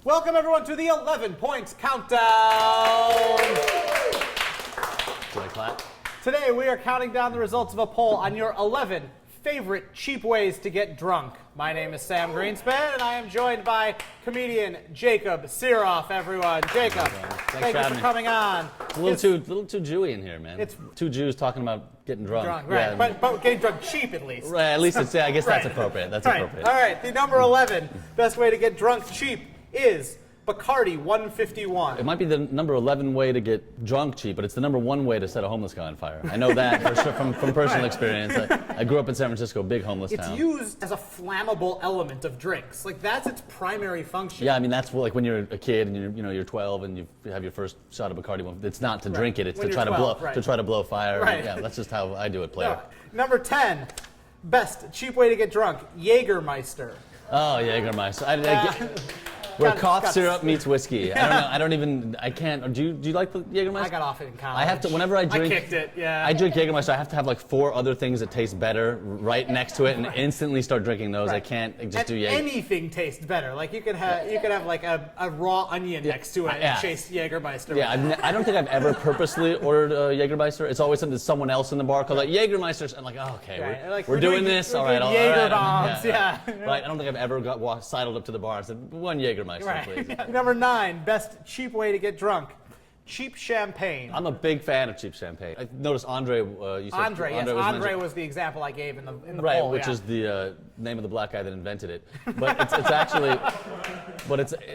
Welcome everyone to the 11 Points Countdown. Do I clap? Today we are counting down the results of a poll on your 11 favorite cheap ways to get drunk. My name is Sam Greenspan, and I am joined by comedian Jacob Siroff. Everyone, Jacob, thank you for coming on. A little too Jewy in here, man. It's two Jews talking about getting drunk. Right? Yeah. But getting drunk cheap at least. Right, at least it's, yeah, I guess that's Right. appropriate. That's Right. appropriate. All right, the number 11 best way to get drunk cheap is Bacardi 151. It might be the number 11 way to get drunk cheap, but it's the number 1 way to set a homeless guy on fire. I know that for sure from personal experience. I grew up in San Francisco, big homeless It's town. used as a flammable element of drinks. Like that's its primary function. Yeah, I mean that's like when you're a kid and you're 12 and you have your first shot of Bacardi. It's not to drink it; it's When to you're try 12, to try to blow fire. Right. Yeah, that's just how I do it, player. Number 10, best cheap way to get drunk, Jägermeister. Oh, Jägermeister. Where cough got- syrup meets whiskey. I don't know. I can't. Do you like the Jägermeister? I got off it in college. I have to, whenever I drink. I kicked it, yeah. I drink Jägermeister, I have to have like 4 other things that taste better right next to it and instantly start drinking those. Right. I can't just And do Jäger. anything tastes better. Like you could have like a raw onion next to it yeah. and chase Jägermeister. Yeah, I don't think I've ever purposely ordered a Jägermeister. It's always something someone else in the bar called like Jägermeister. I'm like, oh, okay, Right. we're doing this. we're All right, doing all Jaeger right. bombs, yeah. Right. I don't think I've ever sidled up to the bar and said, 1 Jägermeister, please. Right. Number 9, best cheap way to get drunk, cheap champagne. I'm a big fan of cheap champagne. I noticed Andre. You said Andre was Andre mentioned. was the example I gave in the Right, poll. which yeah. is the name of the black guy that invented it. But it's actually,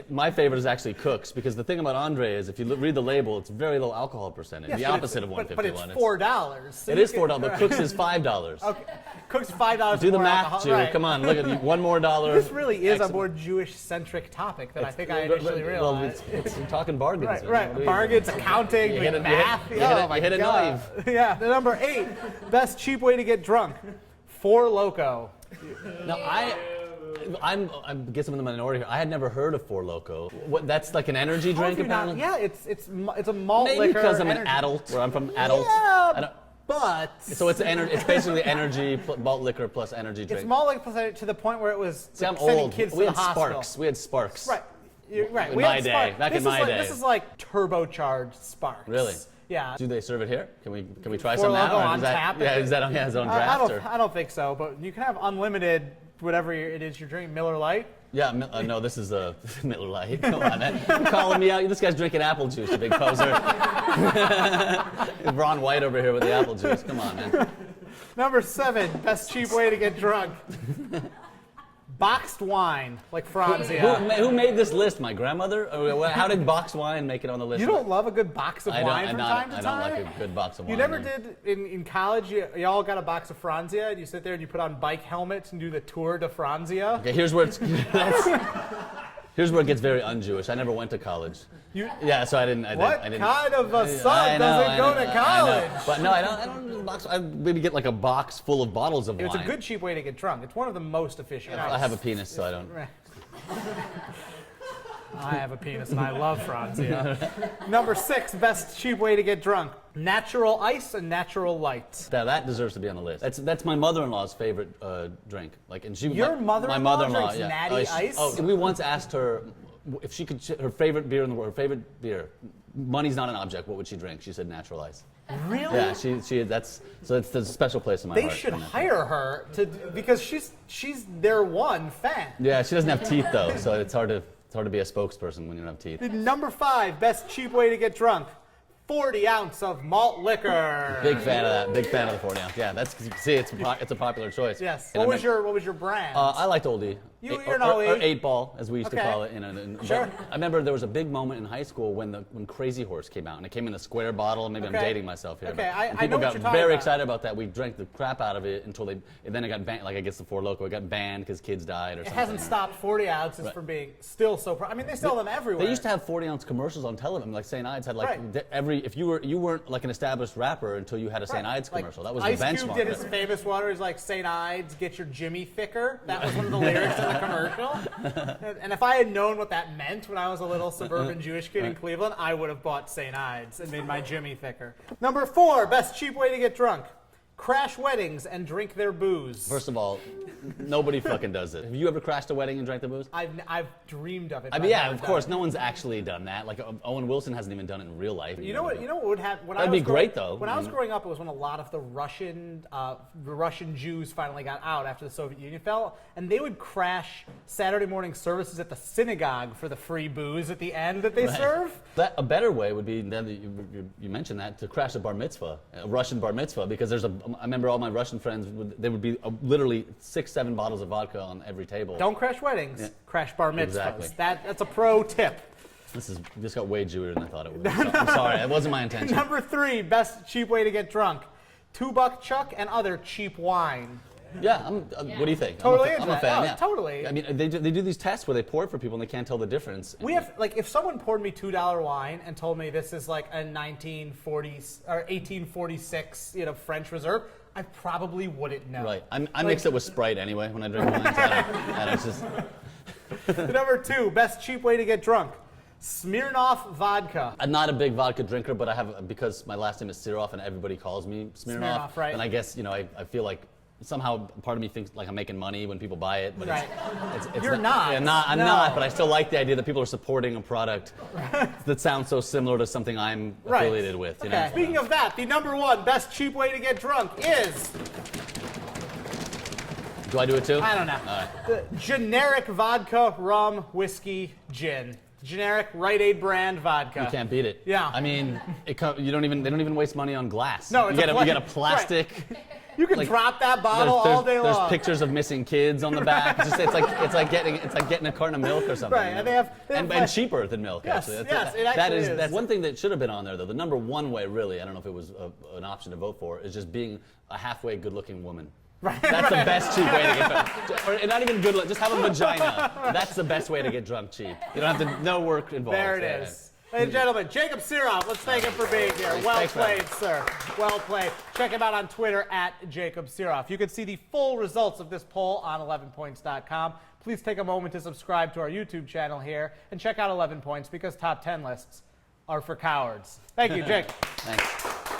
my favorite is actually Cook's, because the thing about Andre is if you read the label, it's very low alcohol percentage, Yes, the but opposite of but 151. it's $4. So It you is can- $4, but Cook's is $5. Okay. Cook's $5. Do the more math, alcohol. Jew. Right. Come on, look at one more dollar. This really is a Excellent. more Jewish-centric topic than I think I initially Well, realized. it's we're talking bargains. Right, man. right. What do you- Bargains, accounting, You hit it- math. you hit it- Oh, my you hit it God. Yeah. The number 8, best cheap way to get drunk, Four Loko. Now I guess I'm in the minority here. I had never heard of Four Loko. What? That's like an energy How have drink, you not- apparently. Yeah, it's a malt Maybe liquor. because I'm an energy. adult, where I'm from adult. Yeah, I don't- but So it's it's basically energy, malt liquor plus energy drink. it's malt liquor to the point where it was See, I'm sending old. kids We to had the hospital. Sparks. We had Sparks. Right. You're right. In We my had day, Sparks. back This in my is day. This is like turbocharged Sparks. Really? Yeah. Do they serve it here? Can we try Four some now? Loko Or on is that, tap? Yeah, is that on his own I draft? don't. I don't think so. But you can have unlimited whatever it is you're drinking. Miller Lite. Yeah, no, this is a Miller Lite. Come on, man. You're calling me out. This guy's drinking apple juice, you big poser. Ron White over here with the apple juice. Come on, man. Number 7, best cheap way to get drunk. Boxed wine, like Franzia. Who made this list? My grandmother? Or how did boxed wine make it on the list? You don't love a good box of wine from time to I time? don't like a good box of wine. You never did in college. You all got a box of Franzia, and you sit there and you put on bike helmets and do the Tour de Franzia. Okay, here's where it gets very un-Jewish. I never went to college. Yeah, so I didn't. What I didn't, kind of a I son know, doesn't I go know, to I know. college? But no, I don't box. I maybe get like a box full of bottles of wine. It's a good cheap way to get drunk. It's one of the most efficient. I have a penis, so I don't. I have a penis and I love Franzia. Number 6, best cheap way to get drunk. Natural ice and natural light. Now that deserves to be on the list. That's my mother-in-law's favorite drink. Like, and she. Your my mother-in-law mother-in-law, drinks yeah. Natty Ice? Oh, we once asked her if she could. Her favorite beer in the world. Her favorite beer. Money's not an object. What would she drink? She said natural ice. Really? Yeah, she. That's a special place in my They heart. should hire her because she's their one fan. Yeah, she doesn't have teeth though, so it's hard to be a spokesperson when you don't have teeth. Number 5, best cheap way to get drunk. 40 ounce of malt liquor. Big fan of that. Big fan of the 40 ounce. Yeah, it's a popular choice. Yes. And What was your brand? I liked oldie. You're an oldie. Or 8-ball, as we used to Okay. call it. Sure. But I remember there was a big moment in high school when Crazy Horse came out, and it came in a square bottle. Maybe Okay. I'm dating myself here. Okay, but- I and know people what got you're talking very about. excited about that. We drank the crap out of it until and then it got banned. Like I guess the Four Loko, it got banned because kids died or it something. hasn't stopped 40 ounces Right. from being still so. I mean, they sell them everywhere. They used to have 40-ounce commercials on television. Like St. Ides had like Right. if you weren't like an established rapper until you had a St. Right. Ides Like, commercial. That was Ice the benchmark. Cube did his famous one where he's like, St. Ides, get your Jimmy thicker. That was one of the lyrics in the commercial. And if I had known what that meant when I was a little suburban Jewish kid in Cleveland, I would have bought St. Ides and made my Jimmy thicker. Number 4, best cheap way to get drunk. crash weddings and drink their booze. First of all, nobody fucking does it. Have you ever crashed a wedding and drank the booze? I've dreamed of it. I mean, yeah, of course. No one's actually done that. Like Owen Wilson hasn't even done it in real life. You know what? You know what would happen? That'd be great, though. When I was growing up, it was when a lot of the Russian Jews finally got out after the Soviet Union fell, and they would crash Saturday morning services at the synagogue for the free booze at the end that they serve. A better way would be, then you mentioned that, to crash a bar mitzvah, a Russian bar mitzvah, because I remember all my Russian friends, there would be literally 6-7 bottles of vodka on every table. Don't crash weddings, crash bar mitzvahs. Exactly. That's a pro tip. This got way Jewier than I thought it would. I'm sorry, it wasn't my intention. Number 3, best cheap way to get drunk. $2 Chuck and other cheap wine. Yeah, what do you think? Totally I'm a fan, yeah. Totally. I mean, they do these tests where they pour it for people and they can't tell the difference. We have, like, if someone poured me $2 wine and told me this is like a 1940s or 1846, French Reserve, I probably wouldn't know. Right. I mix it with Sprite anyway when I drink wine. And it's just... Number 2, best cheap way to get drunk. Smirnoff vodka. I'm not a big vodka drinker, but because my last name is Sirov and everybody calls me Smirnoff. Right. And I guess, I feel like somehow part of me thinks like I'm making money when people buy it, but right. it's You're not. Yeah, I'm not, but I still like the idea that people are supporting a product that sounds so similar to something I'm affiliated with. You know? Speaking of that, the number 1 best cheap way to get drunk is... Do I do it too? I don't know. All right. The generic vodka, rum, whiskey, gin. Generic Rite Aid brand vodka. You can't beat it. Yeah. I mean, they don't even waste money on glass. No, you get a plastic. Right. You can drop that bottle all day long. There's pictures of missing kids on the back. It's like getting a carton of milk or something. Right, and they have and cheaper than milk. Yes, actually. That's one thing that should have been on there though. The number 1 way, really, I don't know if it was an option to vote for, is just being a halfway good-looking woman. Right, That's the best cheap way to get drunk. Or not even good, just have a vagina. That's the best way to get drunk cheap. You don't have no work involved. There it is. Ladies and gentlemen, Jacob Sirov, let's thank him for being here. Well played, sir. Well played. Check him out on Twitter at Jacob Sirov. You can see the full results of this poll on 11points.com. Please take a moment to subscribe to our YouTube channel here and check out 11 Points because top 10 lists are for cowards. Thank you, Jake. Thanks.